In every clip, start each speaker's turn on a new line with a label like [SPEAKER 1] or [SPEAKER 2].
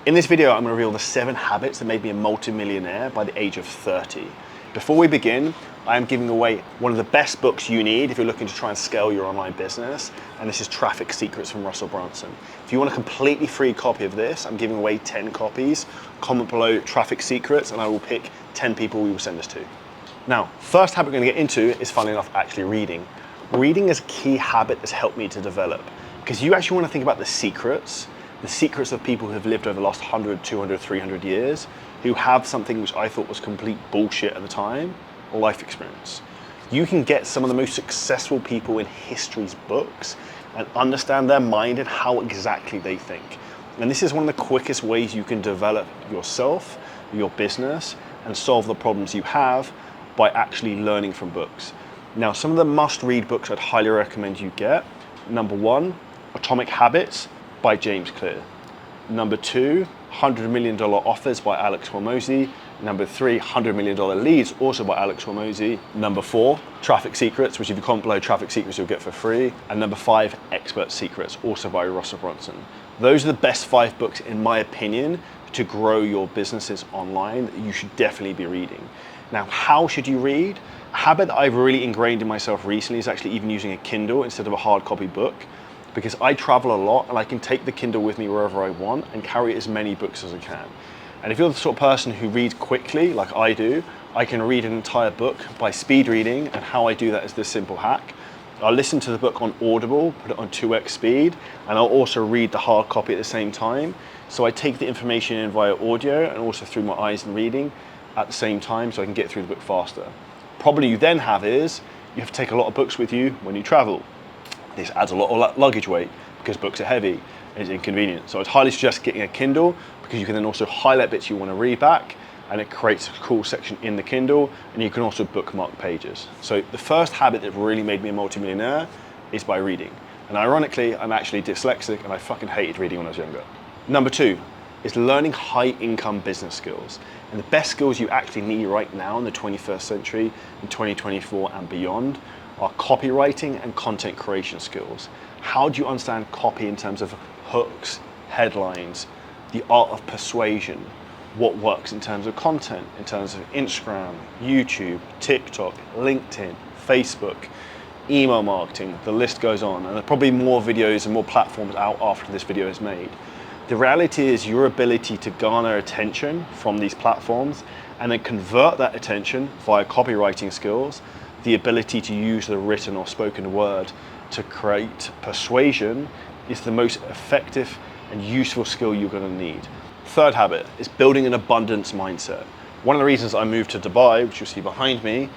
[SPEAKER 1] In this video, I'm going to reveal the 7 habits that made me a multi-millionaire by the age of 30. Before we begin, I am giving away one of the best books you need if you're looking to try and scale your online business, and this is Traffic Secrets from Russell Brunson. If you want a completely free copy of this, I'm giving away 10 copies. Comment below Traffic Secrets and I will pick 10 people we will send this to. Now, first habit we're going to get into is, funnily enough, actually reading. Reading is a key habit that's helped me to develop, because you actually want to think about the secrets of people who have lived over the last 100, 200, 300 years, who have something which I thought was complete bullshit at the time, life experience. You can get some of the most successful people in history's books and understand their mind and how exactly they think. And this is one of the quickest ways you can develop yourself, your business, and solve the problems you have by actually learning from books. Now, some of the must-read books I'd highly recommend you get. Number 1, Atomic Habits by James Clear. Number 2, $100 Million Offers by Alex Hormozi. Number 3, $100 Million Leads, also by Alex Hormozi. Number 4, Traffic Secrets, which if you comment below Traffic Secrets, you'll get for free. And number 5, Expert Secrets, also by Russell Brunson. Those are the best 5 books, in my opinion, to grow your businesses online that you should definitely be reading. Now, how should you read? A habit that I've really ingrained in myself recently is actually even using a Kindle instead of a hard copy book, because I travel a lot and I can take the Kindle with me wherever I want and carry as many books as I can. And if you're the sort of person who reads quickly, like I do, I can read an entire book by speed reading, and how I do that is this simple hack. I'll listen to the book on Audible, put it on 2x speed, and I'll also read the hard copy at the same time. So I take the information in via audio and also through my eyes and reading at the same time, so I can get through the book faster. Problem you then have is you have to take a lot of books with you when you travel. This adds a lot of luggage weight because books are heavy and it's inconvenient. So I'd highly suggest getting a Kindle, because you can then also highlight bits you want to read back, and it creates a cool section in the Kindle, and you can also bookmark pages. So the first habit that really made me a multimillionaire is by reading. And ironically, I'm actually dyslexic and I fucking hated reading when I was younger. Number 2 is learning high income business skills. And the best skills you actually need right now in the 21st century, in 2024 and beyond, are copywriting and content creation skills. How do you understand copy in terms of hooks, headlines, the art of persuasion, what works in terms of content, in terms of Instagram, YouTube, TikTok, LinkedIn, Facebook, email marketing, the list goes on. And there are probably more videos and more platforms out after this video is made. The reality is your ability to garner attention from these platforms and then convert that attention via copywriting skills, the ability to use the written or spoken word to create persuasion, is the most effective and useful skill you're going to need. Third habit is building an abundance mindset. One of the reasons I moved to Dubai, which you'll see behind me,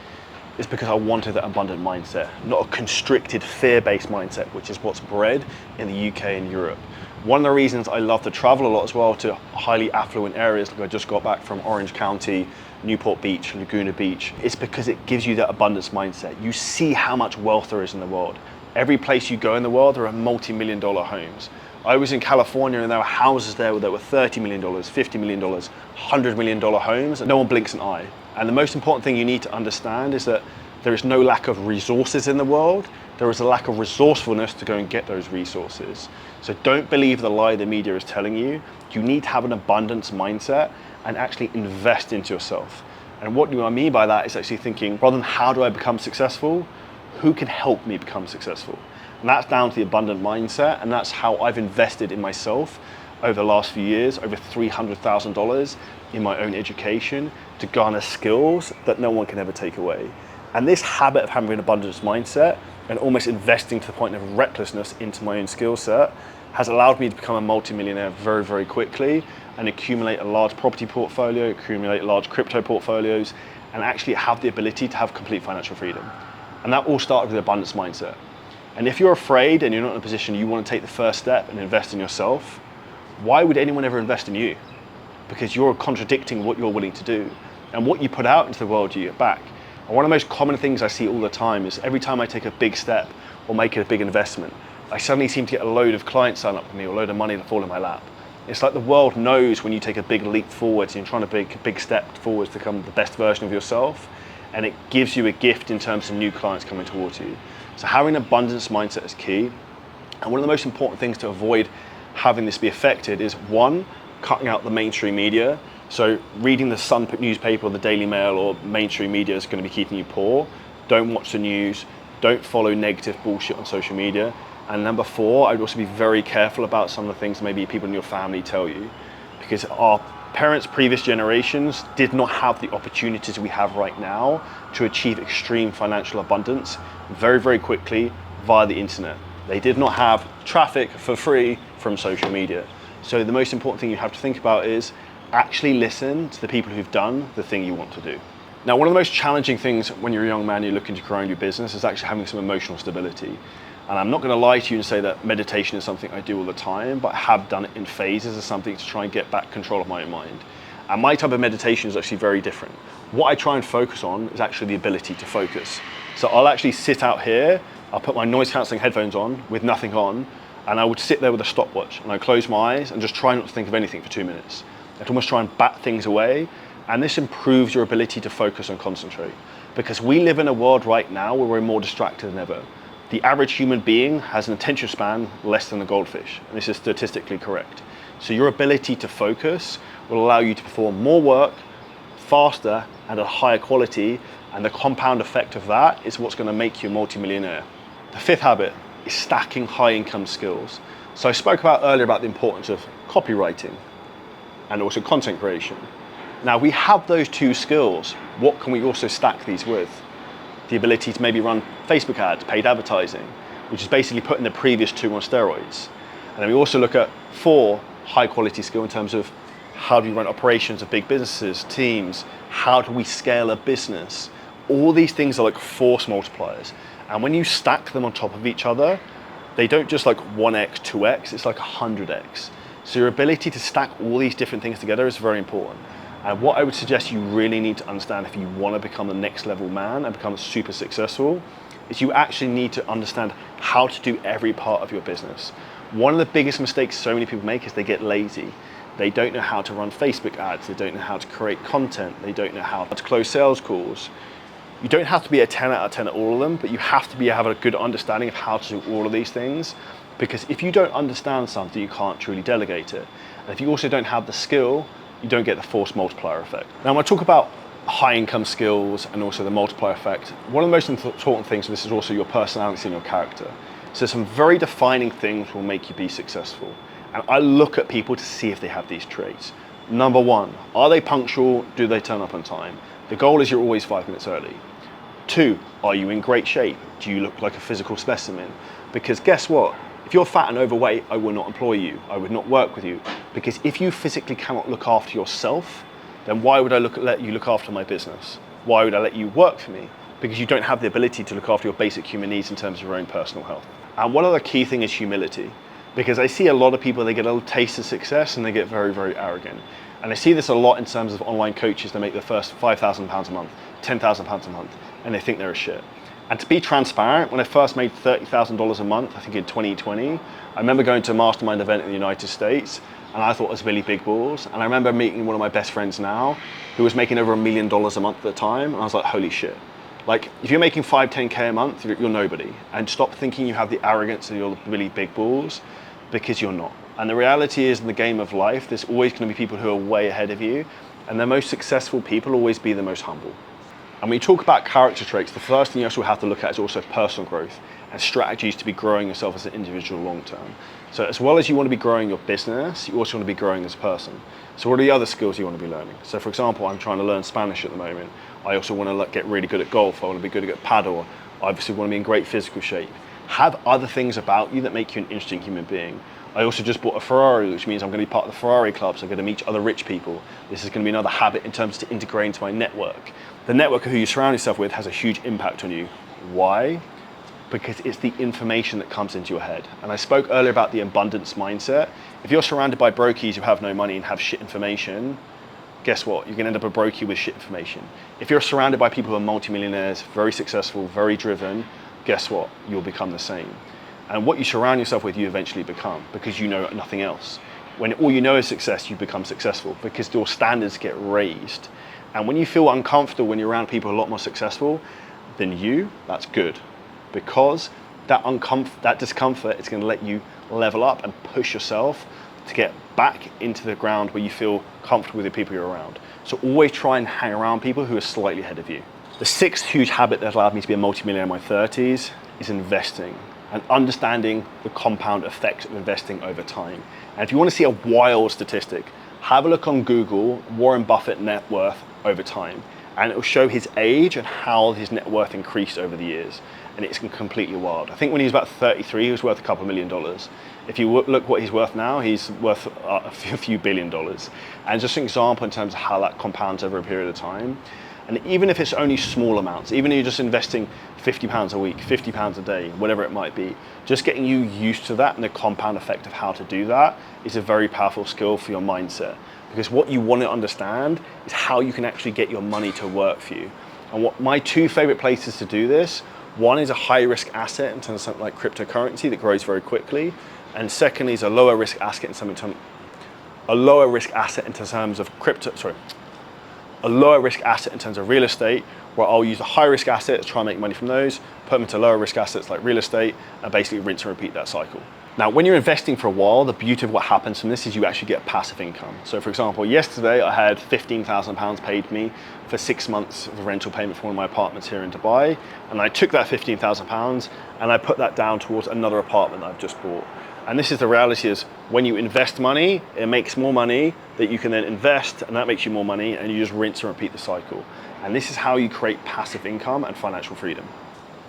[SPEAKER 1] is because I wanted that abundant mindset, not a constricted, fear-based mindset, which is what's bred in the UK and Europe. One of the reasons I love to travel a lot as well to highly affluent areas, like I just got back from Orange County, Newport Beach, Laguna Beach, is because it gives you that abundance mindset. You see how much wealth there is in the world. Every place you go in the world, there are multi-million-dollar homes. I was in California and there were houses there that were $30 million, $50 million, $100 million homes, and no one blinks an eye. And the most important thing you need to understand is that there is no lack of resources in the world. There is a lack of resourcefulness to go and get those resources. So don't believe the lie the media is telling you. You need to have an abundance mindset and actually invest into yourself. And what do I mean by that is actually thinking, rather than how do I become successful, who can help me become successful? And that's down to the abundant mindset, and that's how I've invested in myself over the last few years, over $300,000 in my own education to garner skills that no one can ever take away. And this habit of having an abundance mindset and almost investing to the point of recklessness into my own skill set has allowed me to become a multimillionaire very, very quickly and accumulate a large property portfolio, accumulate large crypto portfolios, and actually have the ability to have complete financial freedom. And that all started with abundance mindset. And if you're afraid and you're not in a position you want to take the first step and invest in yourself, why would anyone ever invest in you? Because you're contradicting what you're willing to do. And what you put out into the world, you get back. And one of the most common things I see all the time is every time I take a big step or make a big investment, I suddenly seem to get a load of clients sign up with me or a load of money that fall in my lap. It's like the world knows when you take a big leap forwards and you're trying to take a big step forwards to become the best version of yourself, and it gives you a gift in terms of new clients coming towards you. So having an abundance mindset is key. And one of the most important things to avoid having this be affected is, one, cutting out the mainstream media. So reading the Sun newspaper or the Daily Mail or mainstream media is going to be keeping you poor. Don't watch the news. Don't follow negative bullshit on social media. And number 4, I'd also be very careful about some of the things maybe people in your family tell you, because our parents, previous generations, did not have the opportunities we have right now to achieve extreme financial abundance very, very quickly via the internet. They did not have traffic for free from social media. So the most important thing you have to think about is actually listen to the people who've done the thing you want to do. Now, one of the most challenging things when you're a young man, you're looking to grow your business, is actually having some emotional stability. And I'm not going to lie to you and say that meditation is something I do all the time, but I have done it in phases as something to try and get back control of my own mind. And my type of meditation is actually very different. What I try and focus on is actually the ability to focus. So I'll actually sit out here, I'll put my noise cancelling headphones on with nothing on, and I would sit there with a stopwatch and I close my eyes and just try not to think of anything for 2 minutes. I'd almost try and bat things away, and this improves your ability to focus and concentrate. Because we live in a world right now where we're more distracted than ever. The average human being has an attention span less than a goldfish, and this is statistically correct. So your ability to focus will allow you to perform more work faster and at a higher quality, and the compound effect of that is what's going to make you a multi-millionaire. The 5th habit is stacking high income skills. So I spoke about earlier about the importance of copywriting and also content creation. Now we have those 2 skills. What can we also stack these with? The ability to maybe run Facebook ads, paid advertising, which is basically putting the previous 2 on steroids. And then we also look at 4 high quality skill in terms of how do you run operations of big businesses, teams, how do we scale a business? All these things are like force multipliers. And when you stack them on top of each other, they don't just like 1x, 2x, it's like 100x. So your ability to stack all these different things together is very important. And what I would suggest you really need to understand if you want to become the next level man and become super successful is you actually need to understand how to do every part of your business. One of the biggest mistakes so many people make is they get lazy. They don't know how to run Facebook ads. They don't know how to create content. They don't know how to close sales calls. You don't have to be a 10 out of 10 at all of them, but you have to have a good understanding of how to do all of these things. Because if you don't understand something, you can't truly delegate it. And if you also don't have the skill, you don't get the force multiplier effect. Now, when I talk about high income skills and also the multiplier effect, one of the most important things, this is also your personality and your character. So some very defining things will make you be successful. And I look at people to see if they have these traits. Number 1, are they punctual? Do they turn up on time? The goal is you're always 5 minutes early. 2, are you in great shape? Do you look like a physical specimen? Because guess what? If you're fat and overweight, I will not employ you. I would not work with you. Because if you physically cannot look after yourself, then why would I let you look after my business? Why would I let you work for me? Because you don't have the ability to look after your basic human needs in terms of your own personal health. And one other key thing is humility. Because I see a lot of people, they get a little taste of success and they get very, very arrogant. And I see this a lot in terms of online coaches. They make their first £5,000 a month, £10,000 a month, and they think they're a shit. And to be transparent, when I first made $30,000 a month, I think in 2020, I remember going to a mastermind event in the United States, and I thought it was really big balls. And I remember meeting one of my best friends now, who was making over $1 million a month at the time, and I was like, holy shit. Like, if you're making 10K a month, you're nobody. And stop thinking you have the arrogance of your really big balls, because you're not. And the reality is, in the game of life, there's always going to be people who are way ahead of you, and the most successful people always be the most humble. And when you talk about character traits, the first thing you also have to look at is also personal growth and strategies to be growing yourself as an individual long term. So as well as you want to be growing your business, you also want to be growing as a person. So what are the other skills you want to be learning? So for example, I'm trying to learn Spanish at the moment. I also want to get really good at golf. I want to be good at paddle. I obviously want to be in great physical shape. Have other things about you that make you an interesting human being. I also just bought a Ferrari, which means I'm going to be part of the Ferrari club, so I'm going to meet other rich people. This is going to be another habit in terms to integrate into my network. The network of who you surround yourself with has a huge impact on you. Why? Because it's the information that comes into your head. And I spoke earlier about the abundance mindset. If you're surrounded by brokies who have no money and have shit information, guess what? You're going to end up a brokey with shit information. If you're surrounded by people who are multi-millionaires, very successful, very driven, guess what? You'll become the same. And what you surround yourself with, you eventually become, because you know nothing else. When all you know is success, you become successful because your standards get raised. And when you feel uncomfortable when you're around people a lot more successful than you, that's good. Because that discomfort is going to let you level up and push yourself to get back into the ground where you feel comfortable with the people you're around. So always try and hang around people who are slightly ahead of you. The sixth huge habit that allowed me to be a multi-millionaire in my 30s is investing and understanding the compound effect of investing over time. And if you want to see a wild statistic, have a look on Google, Warren Buffett net worth over time. And it will show his age and how his net worth increased over the years. And it's completely wild. I think when he was about 33, he was worth a couple $1 million. If you look what he's worth now, he's worth a few $1 billion. And just an example in terms of how that compounds over a period of time. And even if it's only small amounts, even if you're just investing £50 a week, £50 a day, whatever it might be, just getting you used to that and the compound effect of how to do that is a very powerful skill for your mindset. Because what you want to understand is how you can actually get your money to work for you. And what my two favorite places to do this, one is a high risk asset in terms of something like cryptocurrency that grows very quickly. And secondly is a lower risk asset in terms of a lower risk asset in terms of real estate, where I'll use the high risk assets, try and make money from those, put them into lower risk assets like real estate, and basically rinse and repeat that cycle. Now, when you're investing for a while, the beauty of what happens from this is you actually get passive income. So for example, yesterday I had £15,000 paid me for 6 months of a rental payment for one of my apartments here in Dubai. And I took that £15,000 and I put that down towards another apartment that I've just bought. And this is the reality is when you invest money, it makes more money that you can then invest, and that makes you more money, and you just rinse and repeat the cycle. And this is how you create passive income and financial freedom.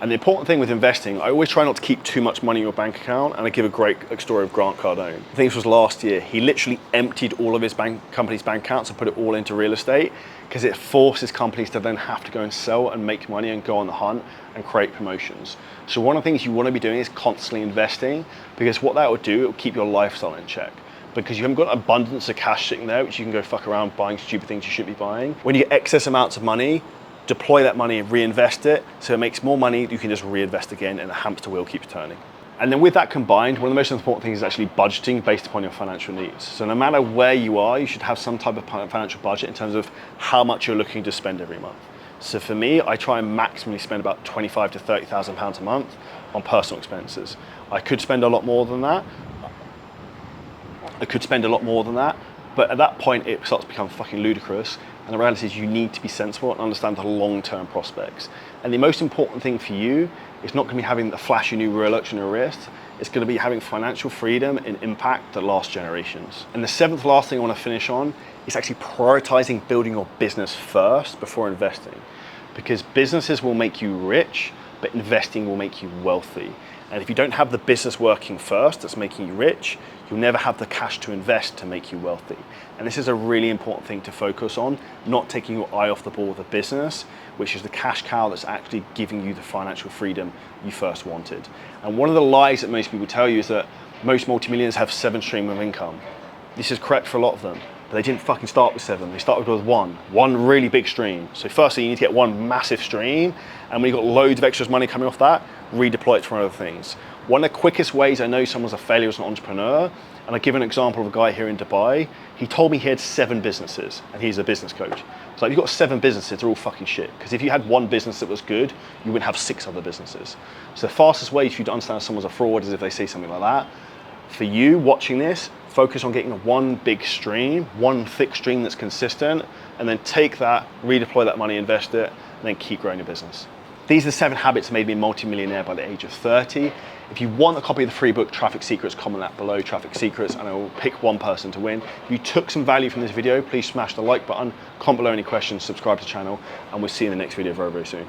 [SPEAKER 1] And the important thing with investing, I always try not to keep too much money in your bank account, and I give a great story of Grant Cardone. I think this was last year. He literally emptied all of his company's bank accounts and put it all into real estate because it forces companies to then have to go and sell and make money and go on the hunt and create promotions. So one of the things you want to be doing is constantly investing, because what that will do, it will keep your lifestyle in check. Because you haven't got an abundance of cash sitting there, which you can go fuck around buying stupid things you shouldn't be buying. When you get excess amounts of money, deploy that money and reinvest it so it makes more money, you can just reinvest again and the hamster wheel keeps turning. And then with that combined, one of the most important things is actually budgeting based upon your financial needs. So no matter where you are, you should have some type of financial budget in terms of how much you're looking to spend every month. So for me, I try and maximally spend about £25,000 to £30,000 a month on personal expenses. I could spend a lot more than that. But at that point, it starts to become fucking ludicrous. And the reality is you need to be sensible and understand the long-term prospects. And the most important thing for you is not going to be having the flashy new Rolex on your wrist. It's going to be having financial freedom and impact that lasts generations. And the seventh last thing I want to finish on is actually prioritizing building your business first before investing. Because businesses will make you rich, but investing will make you wealthy. And if you don't have the business working first that's making you rich, you'll never have the cash to invest to make you wealthy. And this is a really important thing to focus on, not taking your eye off the ball of the business, which is the cash cow that's actually giving you the financial freedom you first wanted. And one of the lies that most people tell you is that most multimillionaires have 7 streams of income. This is correct for a lot of them, but they didn't fucking start with 7. They started with one really big stream. So firstly, you need to get one massive stream, and when you've got loads of extra money coming off that, redeploy it for other things. One of the quickest ways I know someone's a failure as an entrepreneur, and I give an example of a guy here in Dubai. He told me he had 7 businesses, and he's a business coach. So if you've got 7 businesses, they're all fucking shit. Because if you had one business that was good, you wouldn't have 6 other businesses. So the fastest way for you to understand someone's a fraud is if they say something like that. For you watching this, focus on getting one big stream, one thick stream that's consistent, and then take that, redeploy that money, invest it, and then keep growing your business. These are the 7 habits that made me a multi-millionaire by the age of 30. If you want a copy of the free book, Traffic Secrets, comment that below, Traffic Secrets, and I will pick one person to win. If you took some value from this video, please smash the like button, comment below any questions, subscribe to the channel, and we'll see you in the next video very, very soon.